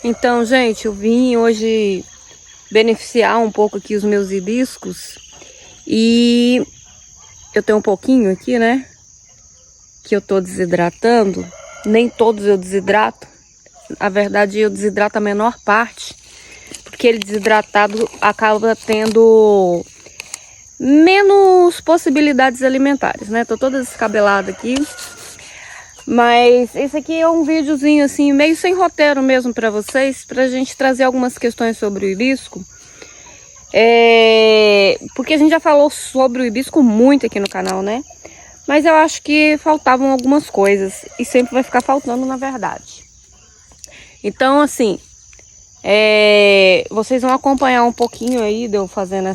Então, gente, eu vim hoje beneficiar um pouco aqui os meus hibiscos. E eu tenho um pouquinho aqui, né? Que eu tô desidratando. Nem todos eu desidrato. Na verdade, eu desidrato a menor parte. Porque ele desidratado acaba tendo menos possibilidades alimentares, né? Tô toda descabelada aqui. Mas esse aqui é um videozinho assim, meio sem roteiro mesmo pra vocês, pra gente trazer algumas questões sobre o hibisco. Porque a gente já falou sobre o hibisco muito aqui no canal, né? Mas eu acho que faltavam algumas coisas, e sempre vai ficar faltando, na verdade. Então, assim, vocês vão acompanhar um pouquinho aí de eu fazendo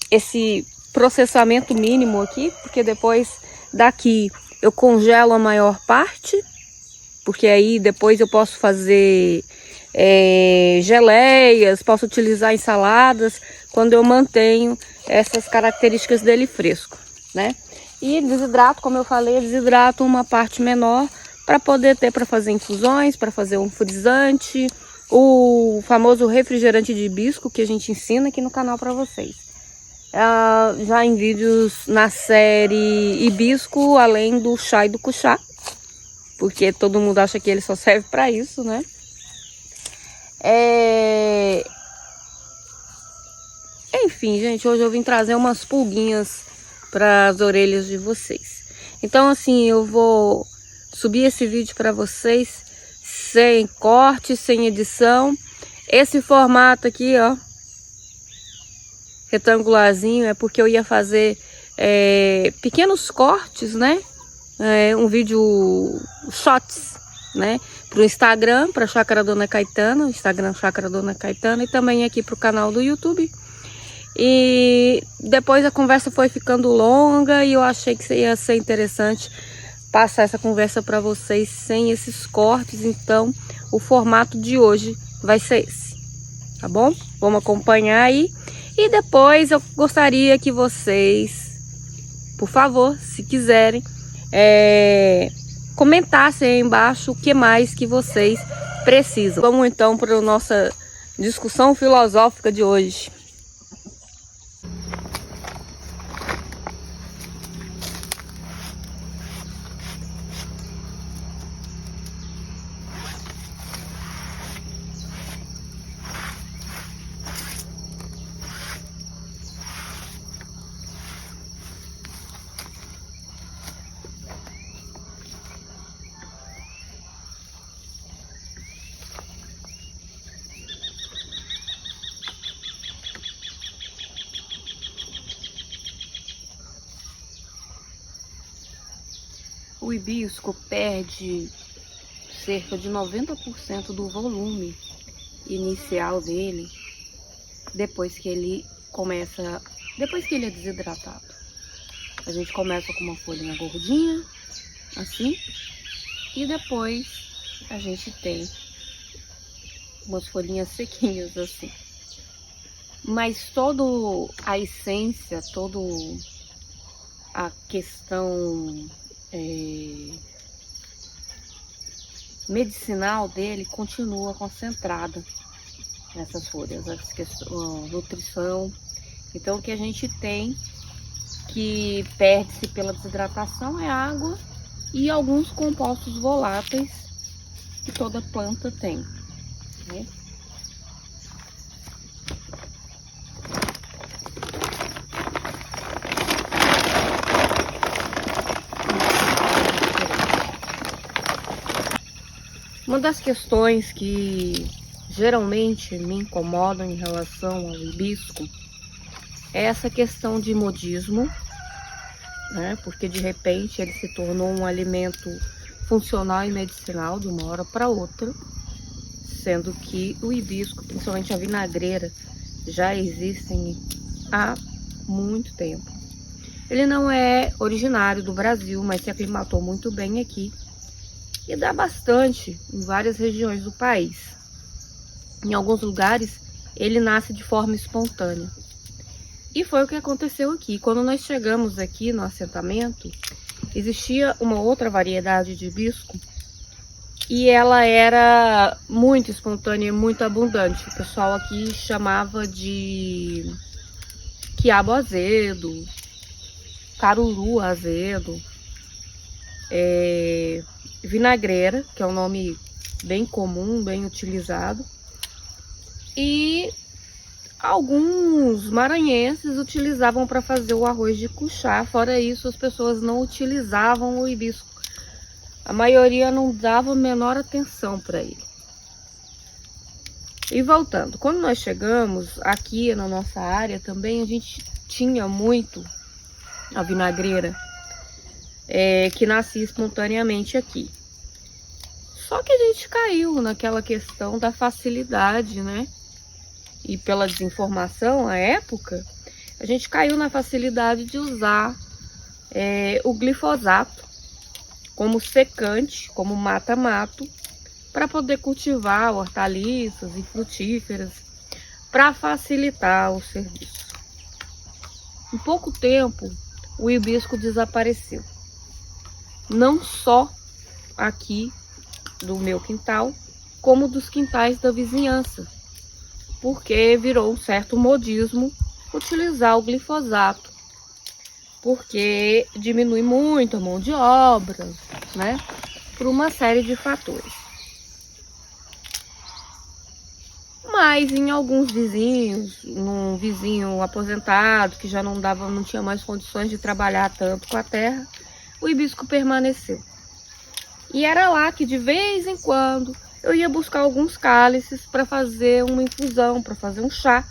esse processamento mínimo aqui, porque depois daqui eu congelo a maior parte, porque aí depois eu posso fazer geleias, posso utilizar em saladas, quando eu mantenho essas características dele fresco, né? E desidrato, como eu falei, desidrato uma parte menor para poder ter para fazer infusões, para fazer um frisante, o famoso refrigerante de hibisco que a gente ensina aqui no canal para vocês. Já em vídeos na série hibisco, além do chá e do cuchá, porque todo mundo acha que ele só serve para isso, né? Enfim, gente, hoje eu vim trazer umas pulguinhas para as orelhas de vocês. Então, assim, eu vou subir esse vídeo para vocês sem corte, sem edição. Esse formato aqui, ó, retangularzinho, é porque eu ia fazer pequenos cortes, né? Um vídeo shots, né? Para o Instagram, para Chácara Dona Caetana, Instagram Chácara Dona Caetana, e também aqui para o canal do YouTube. E depois a conversa foi ficando longa e eu achei que ia ser interessante passar essa conversa para vocês sem esses cortes. Então, o formato de hoje vai ser esse, tá bom? Vamos acompanhar aí. E depois eu gostaria que vocês, por favor, se quiserem, comentassem aí embaixo o que mais que vocês precisam. Vamos então para a nossa discussão filosófica de hoje. O hibisco perde cerca de 90% do volume inicial dele depois que ele é desidratado. A gente começa com uma folhinha gordinha, assim, e depois a gente tem umas folhinhas sequinhas, assim. Mas toda a essência, toda a questão medicinal dele continua concentrada nessas folhas, a nutrição. Então, o que a gente tem que perde-se pela desidratação é água e alguns compostos voláteis que toda planta tem, né? Uma das questões que geralmente me incomodam em relação ao hibisco é essa questão de modismo, né? Porque de repente ele se tornou um alimento funcional e medicinal de uma hora para outra, sendo que o hibisco, principalmente a vinagreira, já existem há muito tempo. Ele não é originário do Brasil, mas se aclimatou muito bem aqui e dá bastante em várias regiões do país. Em alguns lugares ele nasce de forma espontânea. E foi o que aconteceu aqui. Quando nós chegamos aqui no assentamento, existia uma outra variedade de hibisco e ela era muito espontânea e muito abundante. O pessoal aqui chamava de quiabo azedo, caruru azedo, vinagreira, que é um nome bem comum, bem utilizado. E alguns maranhenses utilizavam para fazer o arroz de cuchá. Fora isso, as pessoas não utilizavam o hibisco. A maioria não dava a menor atenção para ele. E voltando, quando nós chegamos aqui na nossa área também, a gente tinha muito a vinagreira, que nascia espontaneamente aqui. Só que a gente caiu naquela questão da facilidade, né? E pela desinformação à época, a gente caiu na facilidade de usar o glifosato como secante, como mata-mato, para poder cultivar hortaliças e frutíferas, para facilitar o serviço. Em pouco tempo, o hibisco desapareceu. Não só aqui do meu quintal, como dos quintais da vizinhança, porque virou um certo modismo utilizar o glifosato, porque diminui muito a mão de obra, né? Por uma série de fatores. Mas em alguns vizinhos, num vizinho aposentado que já não tinha mais condições de trabalhar tanto com a terra, o hibisco permaneceu. E era lá que de vez em quando eu ia buscar alguns cálices para fazer uma infusão, para fazer um chá,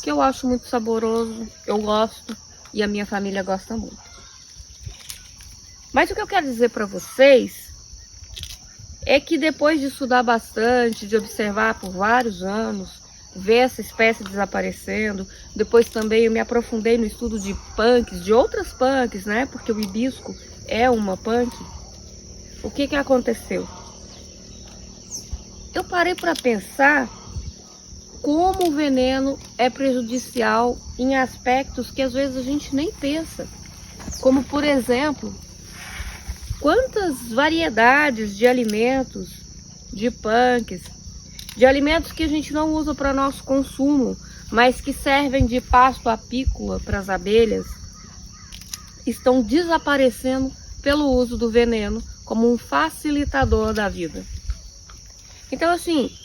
que eu acho muito saboroso, eu gosto e a minha família gosta muito. Mas o que eu quero dizer para vocês é que depois de estudar bastante, de observar por vários anos, ver essa espécie desaparecendo, depois também eu me aprofundei no estudo de punks, de outras punks, né? Porque o hibisco é uma punk. O que aconteceu? Eu parei para pensar como o veneno é prejudicial em aspectos que às vezes a gente nem pensa. Como, por exemplo, quantas variedades de alimentos, de punks, de alimentos que a gente não usa para nosso consumo, mas que servem de pasto apícola para as abelhas, estão desaparecendo pelo uso do veneno como um facilitador da vida. Então, assim,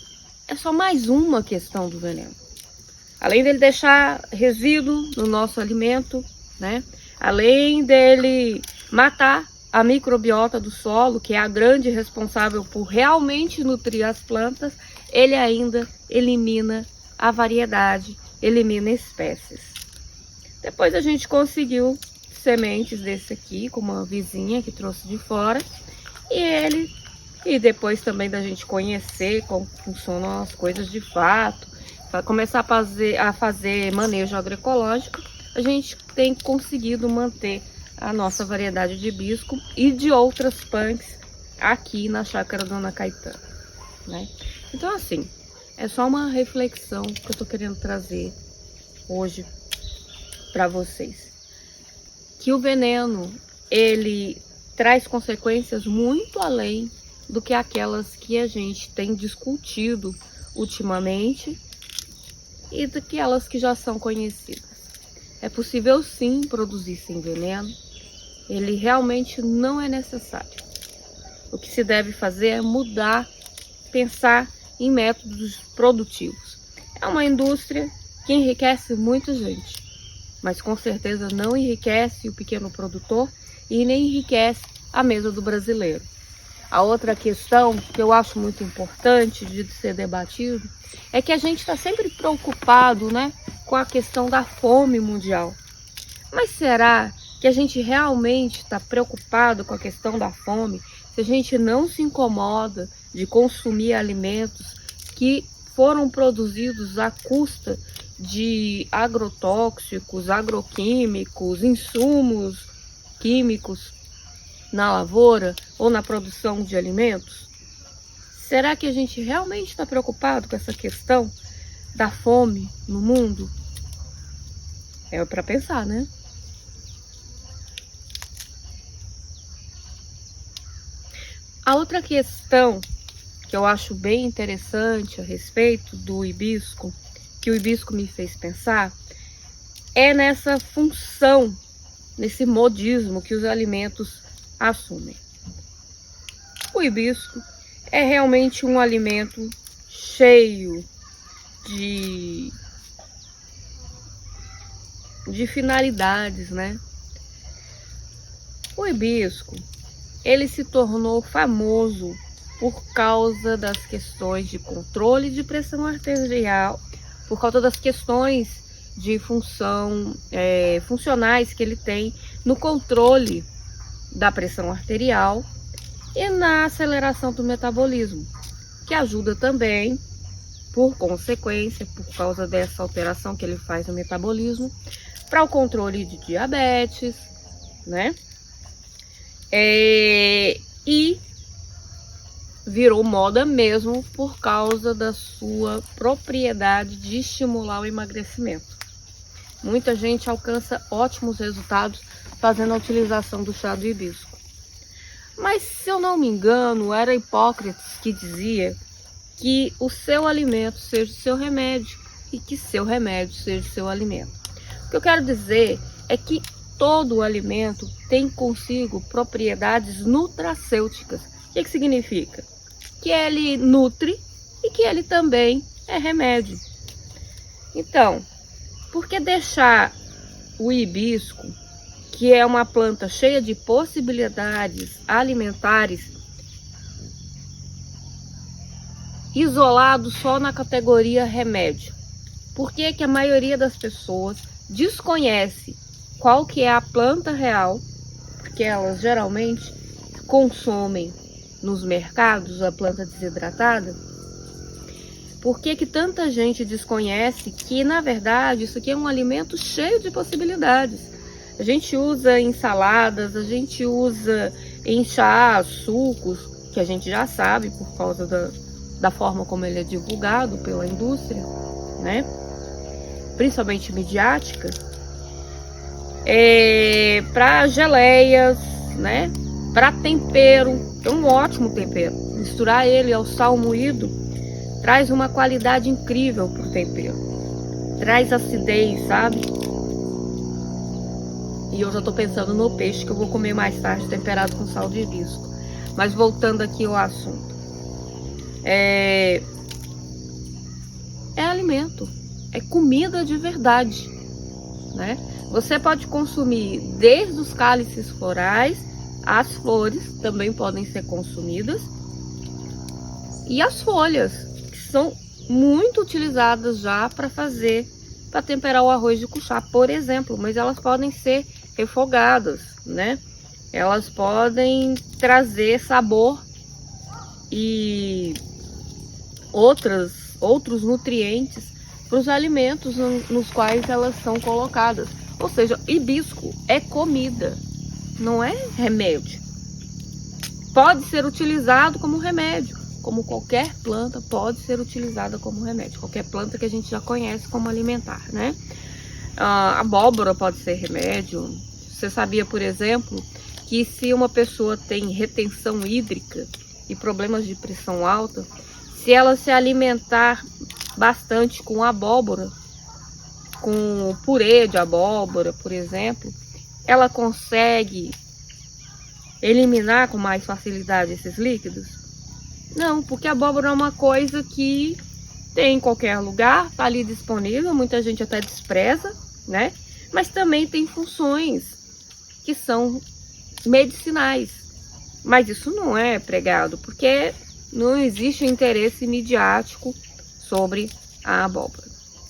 é só mais uma questão do veneno. Além dele deixar resíduo no nosso alimento, né? Além dele matar a microbiota do solo, que é a grande responsável por realmente nutrir as plantas, ele ainda elimina a variedade, elimina espécies. Depois a gente conseguiu sementes desse aqui, com uma vizinha que trouxe de fora, e depois também da gente conhecer como funcionam as coisas de fato, para começar a fazer manejo agroecológico, a gente tem conseguido manter a nossa variedade de hibisco e de outras punks aqui na chácara Dona Caetana, né? Então, assim, é só uma reflexão que eu tô querendo trazer hoje para vocês. Que o veneno, ele traz consequências muito além do que aquelas que a gente tem discutido ultimamente e daquelas que já são conhecidas. É possível sim produzir sem veneno, ele realmente não é necessário. O que se deve fazer é mudar, pensar em métodos produtivos. É uma indústria que enriquece muita gente, mas com certeza não enriquece o pequeno produtor e nem enriquece a mesa do brasileiro. A outra questão que eu acho muito importante de ser debatido é que a gente está sempre preocupado, né, com a questão da fome mundial. Mas será que a gente realmente está preocupado com a questão da fome se a gente não se incomoda de consumir alimentos que foram produzidos à custa de agrotóxicos, agroquímicos, insumos químicos na lavoura ou na produção de alimentos? Será que a gente realmente está preocupado com essa questão da fome no mundo? É para pensar, né? A outra questão que eu acho bem interessante a respeito do hibisco, que o hibisco me fez pensar, é nessa função, nesse modismo que os alimentos assumem. O hibisco é realmente um alimento cheio de finalidades, né? O hibisco, ele se tornou famoso por causa das questões de controle de pressão arterial, por causa das questões de funcionais que ele tem no controle da pressão arterial e na aceleração do metabolismo, que ajuda também, por consequência, por causa dessa alteração que ele faz no metabolismo, para o controle de diabetes, né? E virou moda mesmo por causa da sua propriedade de estimular o emagrecimento. Muita gente alcança ótimos resultados fazendo a utilização do chá do hibisco. Mas, se eu não me engano, era Hipócrates que dizia que o seu alimento seja o seu remédio e que seu remédio seja o seu alimento. O que eu quero dizer é que todo alimento tem consigo propriedades nutracêuticas. O que significa? Que ele nutre e que ele também é remédio. Então, por que deixar o hibisco, que é uma planta cheia de possibilidades alimentares, isolado só na categoria remédio? Por que que a maioria das pessoas desconhece qual que é a planta real? Porque elas geralmente consomem nos mercados a planta desidratada. Por que que tanta gente desconhece que, na verdade, isso aqui é um alimento cheio de possibilidades? A gente usa em saladas, a gente usa em chás, sucos, que a gente já sabe por causa da forma como ele é divulgado pela indústria, né? Principalmente midiática. Para geleias, né? Para tempero, é um ótimo tempero. Misturar ele ao sal moído traz uma qualidade incrível pro tempero. Traz acidez, sabe? E eu já tô pensando no peixe que eu vou comer mais tarde, temperado com sal de hibisco. Mas voltando aqui ao assunto. É alimento. É comida de verdade, né? Você pode consumir desde os cálices florais, as flores também podem ser consumidas, e as folhas, que são muito utilizadas já para temperar o arroz de cuchá, por exemplo, mas elas podem ser refogadas, né? Elas podem trazer sabor e outros nutrientes para os alimentos nos quais elas são colocadas. Ou seja, hibisco é comida, não é remédio. Pode ser utilizado como remédio, como qualquer planta pode ser utilizada como remédio. Qualquer planta que a gente já conhece como alimentar, né? A abóbora pode ser remédio. Você sabia, por exemplo, que se uma pessoa tem retenção hídrica e problemas de pressão alta, se ela se alimentar bastante com abóbora, com purê de abóbora, por exemplo, ela consegue eliminar com mais facilidade esses líquidos? Não, porque a abóbora é uma coisa que tem em qualquer lugar, tá ali disponível, muita gente até despreza, né? Mas também tem funções que são medicinais. Mas isso não é pregado, porque não existe interesse midiático sobre a abóbora.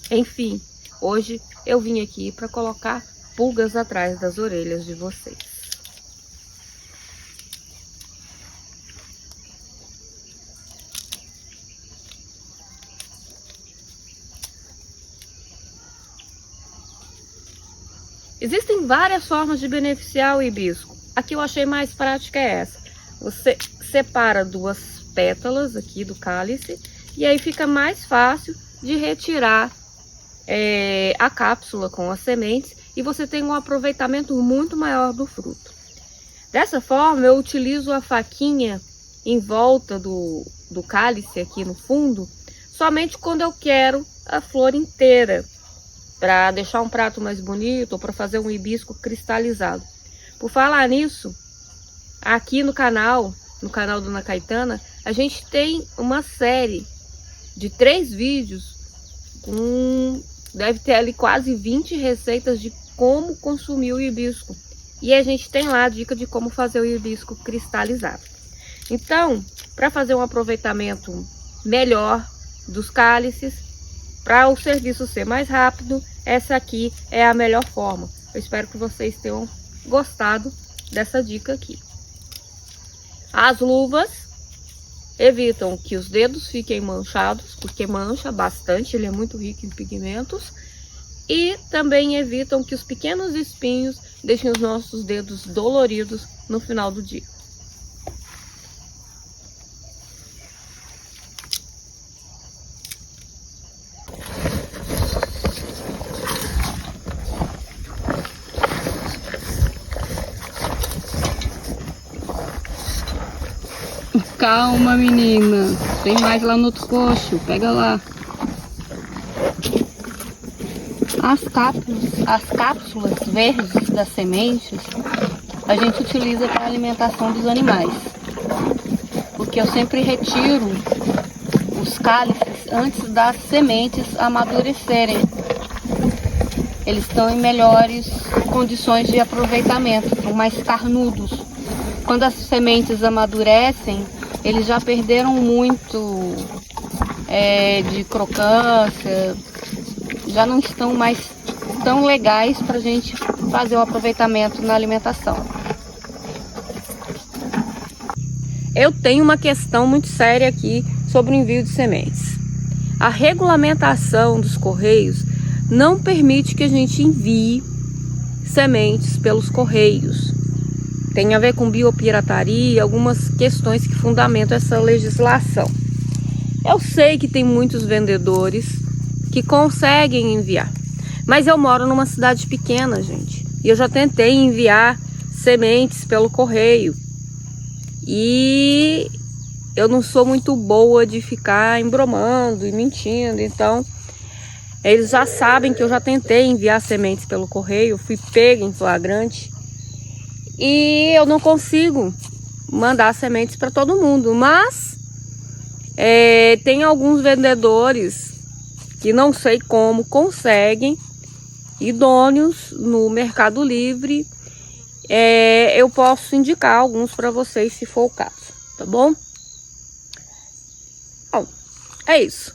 Enfim, hoje eu vim aqui para colocar pulgas atrás das orelhas de vocês. Existem várias formas de beneficiar o hibisco. A que eu achei mais prática é essa. Você separa duas pétalas aqui do cálice e aí fica mais fácil de retirar a cápsula com as sementes e você tem um aproveitamento muito maior do fruto. Dessa forma, eu utilizo a faquinha em volta do do cálice aqui no fundo, somente quando eu quero a flor inteira, para deixar um prato mais bonito ou para fazer um hibisco cristalizado. Por falar nisso, aqui no canal Dona Caetana, a gente tem uma série de 3 vídeos deve ter ali quase 20 receitas de como consumir o hibisco. E a gente tem lá a dica de como fazer o hibisco cristalizado. Então, para fazer um aproveitamento melhor dos cálices, para o serviço ser mais rápido, essa aqui é a melhor forma. Eu espero que vocês tenham gostado dessa dica aqui. As luvas evitam que os dedos fiquem manchados, porque mancha bastante, ele é muito rico em pigmentos. E também evitam que os pequenos espinhos deixem os nossos dedos doloridos no final do dia. Calma, menina. Tem mais lá no outro coxo. Pega lá. As cápsulas verdes das sementes a gente utiliza para alimentação dos animais, porque eu sempre retiro os cálices antes das sementes amadurecerem. Eles estão em melhores condições de aproveitamento, são mais carnudos. Quando as sementes amadurecem, eles já perderam muito de crocância, já não estão mais tão legais para a gente fazer o aproveitamento na alimentação. Eu tenho uma questão muito séria aqui sobre o envio de sementes. A regulamentação dos Correios não permite que a gente envie sementes pelos Correios. Tem a ver com biopirataria, algumas questões que fundamentam essa legislação. Eu sei que tem muitos vendedores que conseguem enviar, mas eu moro numa cidade pequena, gente, e eu já tentei enviar sementes pelo correio e eu não sou muito boa de ficar embromando e mentindo. Então eles já sabem que eu já tentei enviar sementes pelo correio, fui pega em flagrante e eu não consigo mandar sementes para todo mundo, mas tem alguns vendedores que não sei como conseguem, idôneos no Mercado Livre. Eu posso indicar alguns para vocês se for o caso, tá bom? Bom, é isso.